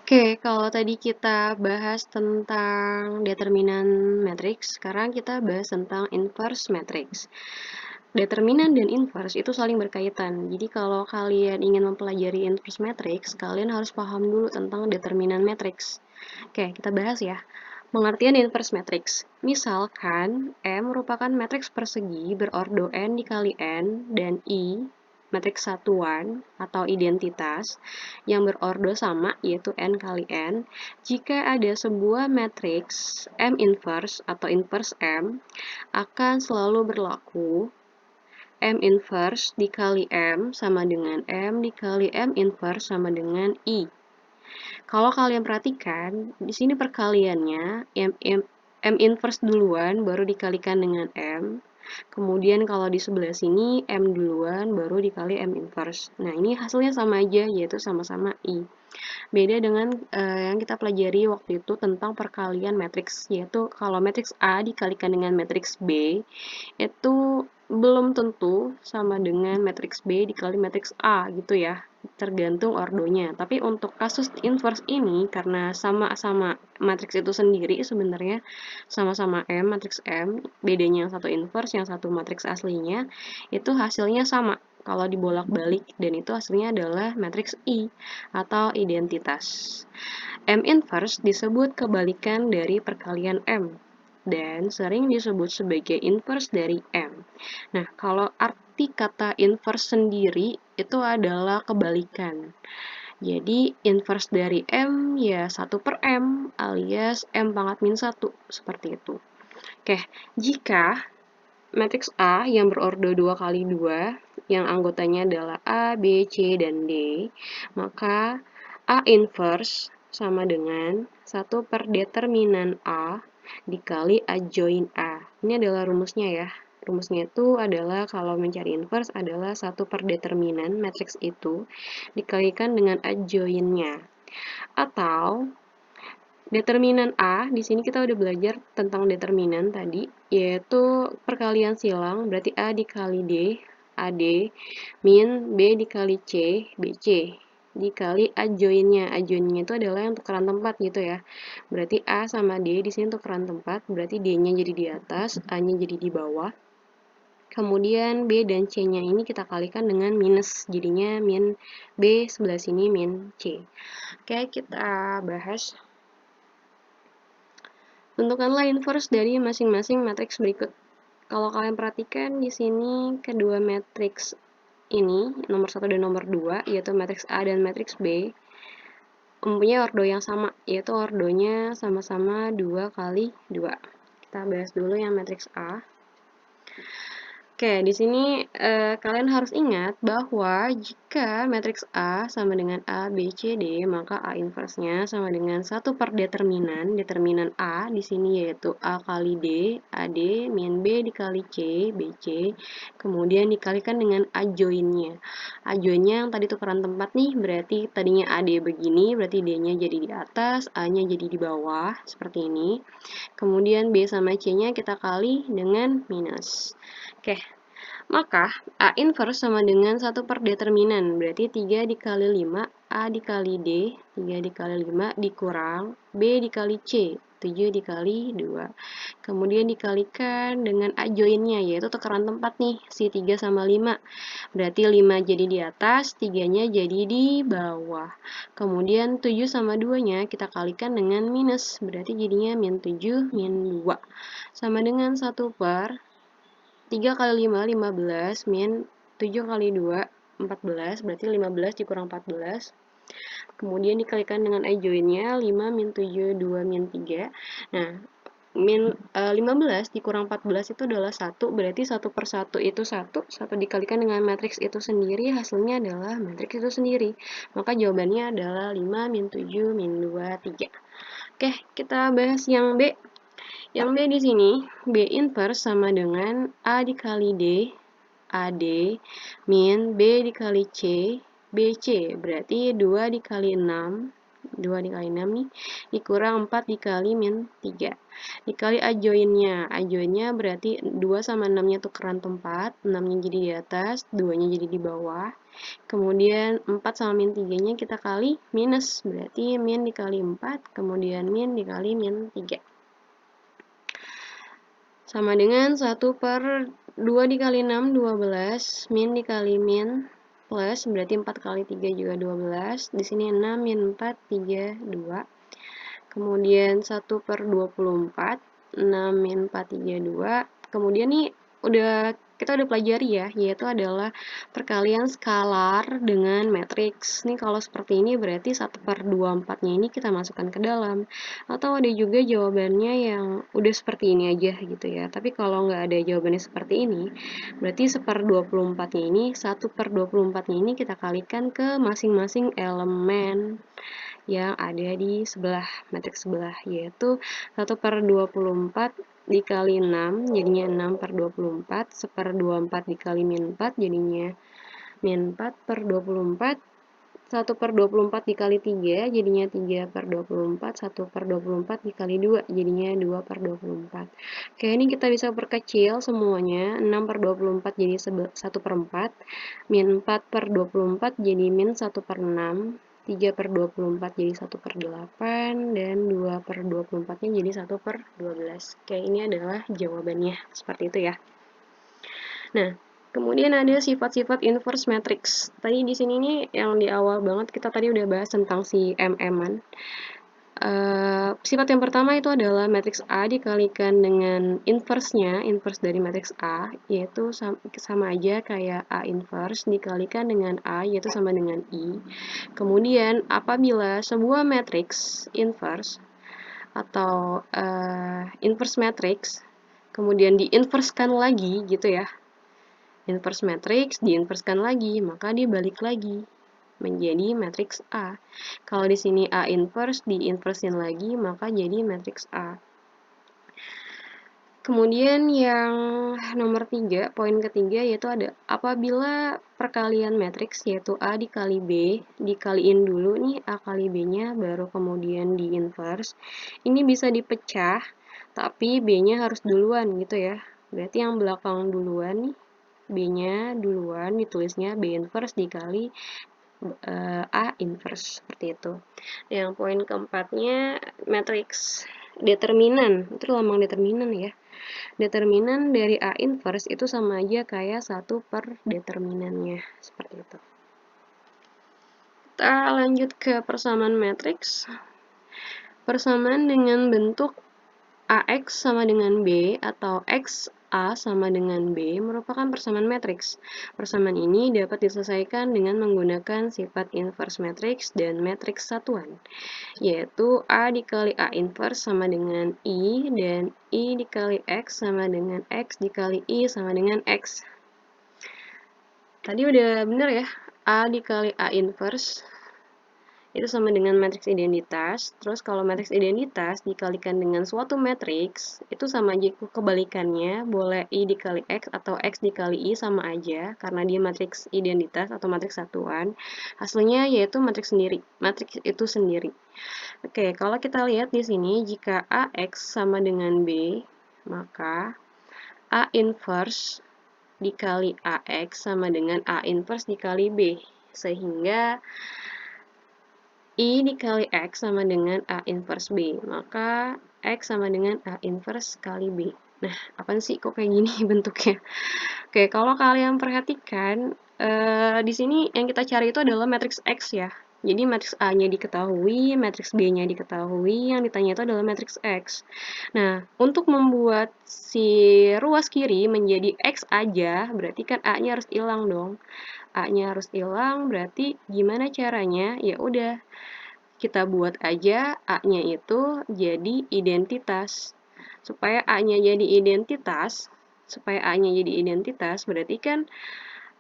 Oke, kalau tadi kita bahas tentang determinan matriks, sekarang kita bahas tentang inverse matrix. Determinan dan inverse itu saling berkaitan. Jadi kalau kalian ingin mempelajari inverse matrix, kalian harus paham dulu tentang determinan matrix. Oke, kita bahas ya. Pengertian inverse matrix. Misalkan M merupakan matriks persegi berordo n dikali n dan I matriks satuan atau identitas yang berordo sama yaitu n kali n. Jika ada sebuah matriks M inverse atau inverse M akan selalu berlaku M inverse dikali M sama dengan M dikali M inverse sama dengan I. Kalau kalian perhatikan, di sini perkaliannya M inverse duluan baru dikalikan dengan M. Kemudian kalau di sebelah sini M duluan baru dikali M inverse. Nah, ini hasilnya sama aja yaitu sama-sama I. Beda dengan yang kita pelajari waktu itu tentang perkalian matriks, yaitu kalau matriks A dikalikan dengan matriks B, itu belum tentu sama dengan matriks B dikali matriks A gitu ya, tergantung ordonya. Tapi untuk kasus inverse ini, karena sama-sama matriks itu sendiri sebenarnya, sama-sama M, matriks M, bedanya yang satu inverse, yang satu matriks aslinya, itu hasilnya sama kalau dibolak-balik, dan itu hasilnya adalah matriks I atau identitas. M inverse disebut kebalikan dari perkalian M dan sering disebut sebagai inverse dari M. Nah, kalau arti kata inverse sendiri itu adalah kebalikan. Jadi, inverse dari M ya 1 per M alias M pangkat min 1, seperti itu. Oke, jika matriks A yang berordo 2 kali 2, yang anggotanya adalah A, B, C, dan D, maka A inverse sama dengan 1 per determinan A dikali A join A. Ini adalah rumusnya ya. Rumusnya itu adalah kalau mencari inverse adalah 1 per determinan matriks itu dikalikan dengan A join-nya. Atau determinan A, di sini kita udah belajar tentang determinan tadi, yaitu perkalian silang, berarti A dikali D, AD, min B dikali C, BC, dikali A join-nya. A join-nya itu adalah yang tukeran tempat gitu ya. Berarti A sama D di sini tukeran tempat, berarti D-nya jadi di atas, A-nya jadi di bawah. Kemudian B dan C-nya ini kita kalikan dengan minus, jadinya min B sebelah sini min C. Oke, kita bahas. Tentukanlah inverse dari masing-masing matriks berikut. Kalau kalian perhatikan di sini kedua matriks ini, nomor 1 dan nomor 2, yaitu matriks A dan matriks B, mempunyai ordo yang sama, yaitu ordonya sama-sama 2 kali 2. Kita bahas dulu yang matriks A. Oke, di sini kalian harus ingat bahwa jika matriks A sama dengan A, B, C, D, maka A inverse-nya sama dengan 1 per determinan. Determinan A di sini yaitu A kali D, AD, min B dikali C, BC, kemudian dikalikan dengan A join-nya. A join-nya yang tadi tukeran tempat nih, berarti tadinya AD begini, berarti D-nya jadi di atas, A-nya jadi di bawah, seperti ini. Kemudian B sama C-nya kita kali dengan minus. Oke, maka A inverse sama dengan 1 per determinan, berarti 3 dikali 5, A dikali D, 3 dikali 5 dikurang B dikali C, 7 dikali 2. Kemudian dikalikan dengan A join-nya, yaitu tukeran tempat nih, si 3 sama 5. Berarti 5 jadi di atas, 3-nya jadi di bawah. Kemudian 7 sama 2-nya kita kalikan dengan minus, berarti jadinya min 7, min 2. Sama dengan 1 per 3 kali 5, 15, min 7 kali 2, 14, berarti 15 dikurang 14. Kemudian dikalikan dengan I join-nya, 5 min 7, 2 min 3. Nah, 15 dikurang 14 itu adalah 1, berarti 1 per 1 itu 1 dikalikan dengan matriks itu sendiri, hasilnya adalah matriks itu sendiri. Maka jawabannya adalah 5 min 7 min 2, 3. Oke, kita bahas yang B. Yang B di sini, B inverse sama dengan A dikali D, AD, min B dikali C, BC. Berarti 2 dikali 6, 2 dikali 6 nih, dikurang 4 dikali min 3. Dikali A joinnya. A joinnya berarti 2 sama 6-nya tukeran tempat, 6-nya jadi di atas, 2-nya jadi di bawah. Kemudian 4 sama min 3-nya kita kali minus, berarti min dikali 4, kemudian min dikali min 3. Sama dengan 1 per 2 dikali 6, 12, min dikali min, plus, berarti 4 kali 3 juga 12. Di sini 6 min 4, 3, 2. Kemudian 1 per 24, 6 min 4, 3, 2. Kemudian nih kita udah pelajari ya, yaitu adalah perkalian skalar dengan matriks. Nih kalau seperti ini berarti 1 per 24-nya ini kita masukkan ke dalam. Atau ada juga jawabannya yang udah seperti ini aja gitu ya. Tapi kalau nggak ada jawabannya seperti ini, berarti 1 per 24-nya ini, 1 per 24-nya ini kita kalikan ke masing-masing elemen yang ada di sebelah, matriks sebelah, yaitu 1 per 24 dikali 6, jadinya 6 per 24, 1 per 24 dikali min 4, jadinya min 4 per 24, 1 per 24 dikali 3, jadinya 3 per 24, 1 per 24 dikali 2, jadinya 2 per 24. Oke, ini kita bisa perkecil semuanya, 6 per 24 jadi 1 per 4, min 4 per 24 jadi min 1 per 6, 3 per 24 jadi 1 per 8, dan 2 per 24-nya jadi 1 per 12. Oke, ini adalah jawabannya, seperti itu ya. Nah, kemudian ada sifat-sifat inverse matrix. Tadi di sini nih yang di awal banget kita tadi udah bahas tentang si MM-an. Sifat yang pertama itu adalah matriks A dikalikan dengan inverse-nya, inverse dari matriks A, yaitu sama aja kayak A inverse dikalikan dengan A, yaitu sama dengan I. Kemudian, apabila sebuah matriks inverse atau inverse matrix, kemudian diinverskan lagi gitu ya, inverse matrix diinverskan lagi, maka dia balik lagi menjadi matriks A. Kalau di sini A inverse diinversin lagi, maka jadi matriks A. Kemudian yang nomor 3, poin ketiga, yaitu ada apabila perkalian matriks, yaitu A dikali B, dikaliin dulu nih A kali B-nya, baru kemudian diinverse. Ini bisa dipecah, tapi B-nya harus duluan gitu ya. Berarti yang belakang duluan nih, B-nya duluan, ditulisnya B inverse dikali A inverse, seperti itu. Yang poin keempatnya, matriks determinan, itu lambang determinan ya. Determinan dari A inverse itu sama aja kayak 1 per determinannya, seperti itu. Kita lanjut ke persamaan matriks. Persamaan dengan bentuk AX sama dengan B atau XA sama dengan B merupakan persamaan matriks. Persamaan ini dapat diselesaikan dengan menggunakan sifat inverse matriks dan matriks satuan, yaitu A dikali A inverse sama dengan I, dan I dikali X sama dengan X dikali I sama dengan X. Tadi udah bener ya, A dikali A inverse itu sama dengan matriks identitas. Terus kalau matriks identitas dikalikan dengan suatu matriks, itu sama aja kebalikannya, boleh I dikali X atau X dikali I sama aja, karena dia matriks identitas atau matriks satuan. Hasilnya yaitu matriks itu sendiri. Oke, kalau kita lihat di sini, jika AX sama dengan B, maka A inverse dikali AX sama dengan A inverse dikali B. Sehingga I dikali X sama dengan A inverse B, maka X sama dengan A inverse kali B. Nah, apaan sih kok kayak gini bentuknya? Oke, kalau kalian perhatikan, di sini yang kita cari itu adalah matriks X ya. Jadi matriks A-nya diketahui, matriks B-nya diketahui, yang ditanya itu adalah matriks X. Nah, untuk membuat si ruas kiri menjadi X aja, berarti kan A-nya harus hilang dong. A-nya harus hilang, berarti gimana caranya? Ya udah, kita buat aja A-nya itu jadi identitas. Supaya A-nya jadi identitas, berarti kan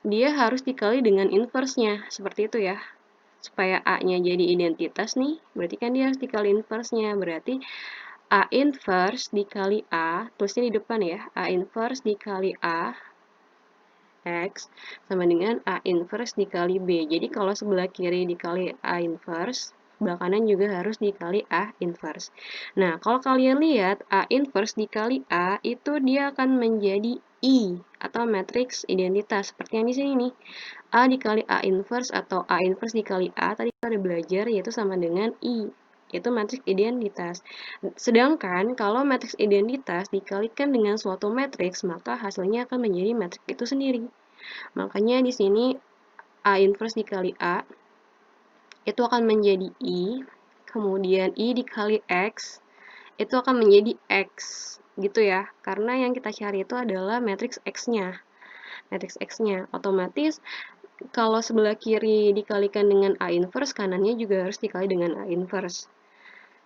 dia harus dikali dengan inverse-nya, seperti itu ya. Supaya A-nya jadi identitas nih, berarti kan dia harus dikali inverse-nya, berarti A inverse dikali A, tulisnya di depan ya, A inverse dikali A X sama dengan A inverse dikali B. Jadi kalau sebelah kiri dikali A inverse, sebelah kanan juga harus dikali A inverse. Nah, kalau kalian lihat A inverse dikali A itu dia akan menjadi I atau matriks identitas seperti yang di sini nih. A dikali A inverse atau A inverse dikali A tadi kita udah belajar yaitu sama dengan I. Itu matriks identitas. Sedangkan kalau matriks identitas dikalikan dengan suatu matriks, maka hasilnya akan menjadi matriks itu sendiri. Makanya di sini A inverse dikali A itu akan menjadi I, kemudian I dikali X itu akan menjadi X gitu ya. Karena yang kita cari itu adalah matriks X-nya. Matriks X-nya otomatis kalau sebelah kiri dikalikan dengan A inverse, kanannya juga harus dikali dengan A inverse.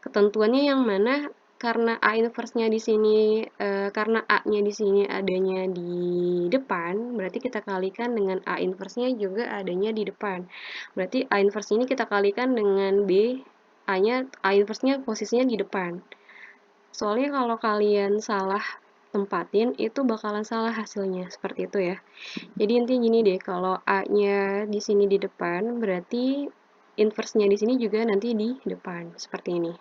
Ketentuannya yang mana? Karena A inverse-nya di sini, karena A-nya di sini adanya di depan, berarti kita kalikan dengan A inverse-nya juga adanya di depan. Berarti A inverse ini kita kalikan dengan B, A inverse-nya posisinya di depan. Soalnya kalau kalian salah tempatin, itu bakalan salah hasilnya, seperti itu ya. Jadi intinya gini deh, kalau A-nya di sini di depan, berarti inverse-nya di sini juga nanti di depan, seperti ini.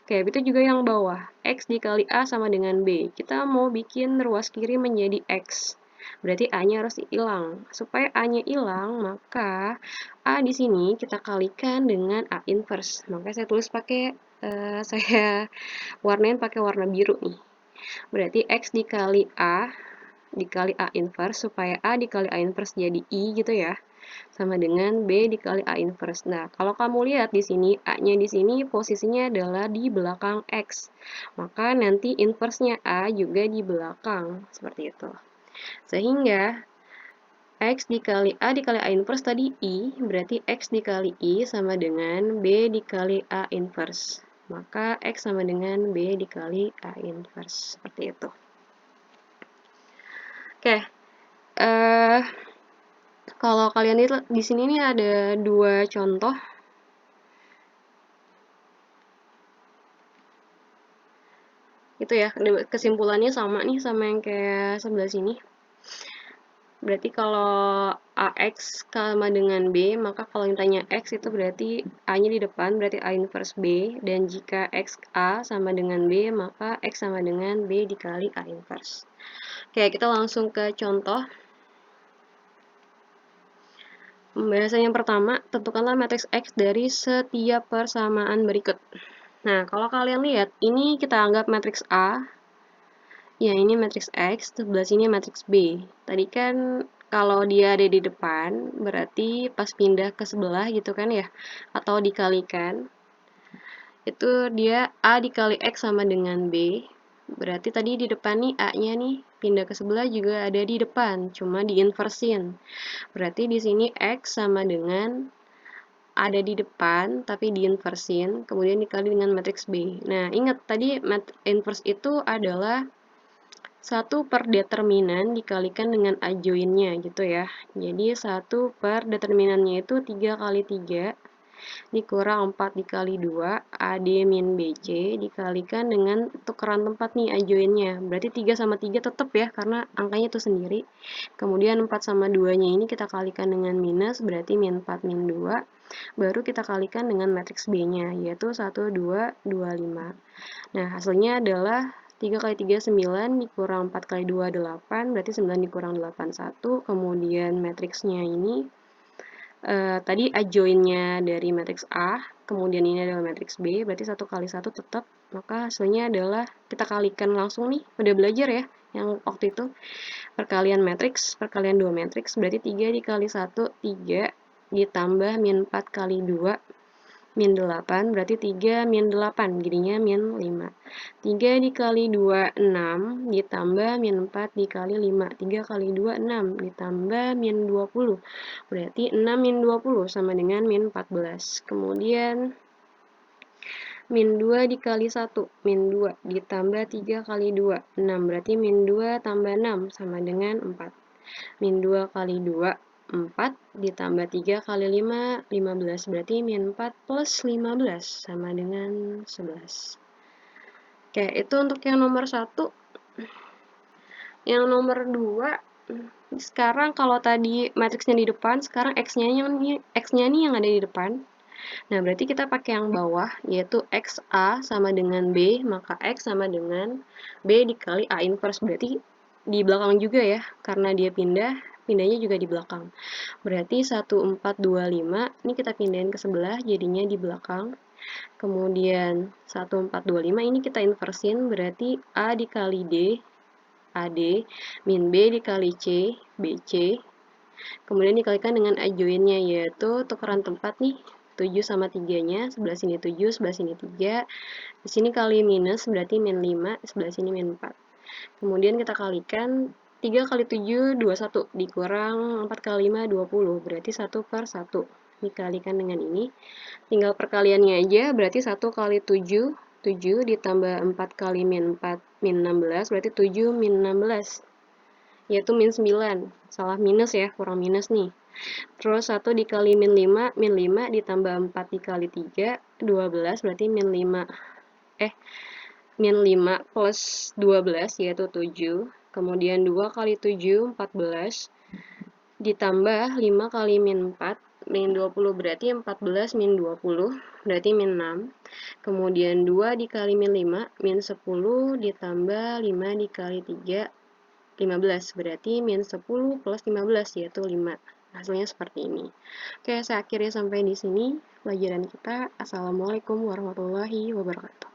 Oke, itu juga yang bawah. X dikali A sama dengan B. Kita mau bikin ruas kiri menjadi X. Berarti A-nya harus hilang. Supaya A-nya hilang, maka A di sini kita kalikan dengan A inverse. Makanya saya tulis pakai, saya warnain pakai warna biru nih. Berarti X dikali A inverse, supaya A dikali A inverse jadi I gitu ya. Sama dengan B dikali A inverse. Nah, kalau kamu lihat di sini, A-nya di sini posisinya adalah di belakang X. Maka nanti inverse-nya A juga di belakang, seperti itu. Sehingga X dikali A inverse tadi I, berarti X dikali I sama dengan B dikali A inverse. Maka X sama dengan B dikali A inverse, seperti itu. Oke, kalau kalian lihat di sini nih ada dua contoh. Itu ya, kesimpulannya sama nih sama yang kayak sebelah sini. Berarti kalau AX sama dengan B, maka kalau yang tanya X itu berarti A-nya di depan, berarti A inverse B. Dan jika X A sama dengan B, maka X sama dengan B dikali A inverse. Oke, kita langsung ke contoh. Pembahasan yang pertama, tentukanlah matriks X dari setiap persamaan berikut. Nah, kalau kalian lihat, ini kita anggap matriks A. Ya, ini matriks X, sebelah sini matriks B. Tadi kan kalau dia ada di depan, berarti pas pindah ke sebelah gitu kan ya, atau dikalikan, itu dia A dikali X sama dengan B. Berarti tadi di depan nih A-nya nih pindah ke sebelah juga ada di depan, cuma diinversin. Berarti di sini X sama dengan ada di depan tapi diinversin, kemudian dikali dengan matriks B. Nah, ingat tadi inverse itu adalah 1 per determinan dikalikan dengan adjoinnya gitu ya. Jadi 1 per determinannya itu 3 kali 3 dikurang 4 dikali 2 AD min BC dikalikan dengan tukeran tempat nih adjoinnya. Berarti 3 sama 3 tetap ya karena angkanya itu sendiri. Kemudian 4 sama 2-nya ini kita kalikan dengan minus berarti min 4 min 2. Baru kita kalikan dengan matriks B-nya yaitu 1, 2, 2, 5. Nah, hasilnya adalah 3 kali 3, 9, dikurang 4 kali 2, 8, berarti 9 dikurang 8, 1. Kemudian matriksnya ini, tadi adjoinnya dari matriks A, kemudian ini adalah matriks B, berarti 1 kali 1 tetap, maka hasilnya adalah, kita kalikan langsung nih, udah belajar ya, yang waktu itu, perkalian matriks, perkalian 2 matriks, berarti 3 dikali 1, 3, ditambah min 4 kali 2, min 8, berarti 3 min 8, jadinya min 5. 3 dikali 2, 6, ditambah min 4 dikali 5. 3 kali 2, 6, ditambah min 20. Berarti 6 min 20 sama dengan min 14. Kemudian, min 2 dikali 1, min 2, ditambah 3 kali 2, 6. Berarti min 2 tambah 6 sama dengan 4. Min 2 kali 2, 4 ditambah 3 kali 5, 15. Berarti min 4 plus 15 sama dengan 11. Oke, itu untuk yang nomor 1. Yang nomor 2, sekarang kalau tadi matriksnya di depan, sekarang X-nya nih yang ada di depan. Nah, berarti kita pakai yang bawah, yaitu XA sama dengan B, maka X sama dengan B dikali A inverse. Berarti di belakang juga ya, karena dia pindah, pindahnya juga di belakang. Berarti 1425, ini kita pindahin ke sebelah, jadinya di belakang. Kemudian 1425 ini kita inversin, berarti A dikali D, AD, min B dikali C, BC. Kemudian dikalikan dengan adjoinnya, yaitu tukeran tempat nih, 7 sama 3-nya, sebelah sini 7, sebelah sini 3. Di sini kali minus, berarti min 5, sebelah sini min 4. Kemudian kita kalikan 3 kali 7, 21, dikurang 4 kali 5, 20, berarti 1 per 1. Dikalikan dengan ini, tinggal perkaliannya aja, berarti 1 kali 7, 7 ditambah 4 kali min 4, min 16, berarti 7 min 16, yaitu min 9. Salah minus ya, kurang minus nih. Terus 1 dikali min 5, min 5 ditambah 4 dikali 3, 12, berarti min 5. Min 5 plus 12, yaitu 7. Kemudian 2 kali 7, 14. Ditambah 5 kali min 4, min 20, berarti 14 min 20, berarti min 6. Kemudian 2 dikali min 5, min 10, ditambah 5 dikali 3, 15, berarti min 10 plus 15, yaitu 5. Hasilnya seperti ini. Oke, saya akhirnya sampai di sini pelajaran kita. Assalamualaikum warahmatullahi wabarakatuh.